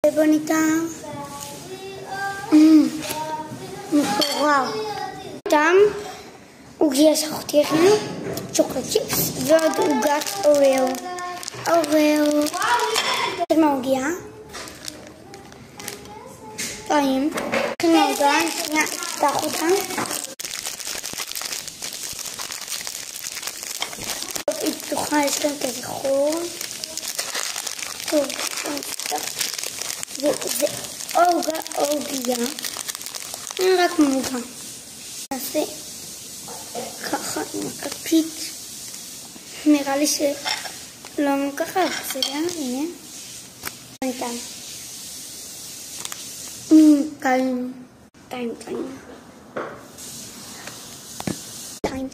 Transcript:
Qué bonita. מפורר. טעם עוגיה שחותיכם, שוקולד צ'יפס ועוד עוגת אוריאו. אוריאו. זה מהעוגיה. טעים. כנגה, נפתח אותה. היא פתוחה, יש כאן כזה חור. טוב, נפתח. זה עוגיה. רק מוגה. נעשה ככה עם הכפית. נראה לי שלא ככה, בסדר? הנה. טעים. טעים. טעים. טעים.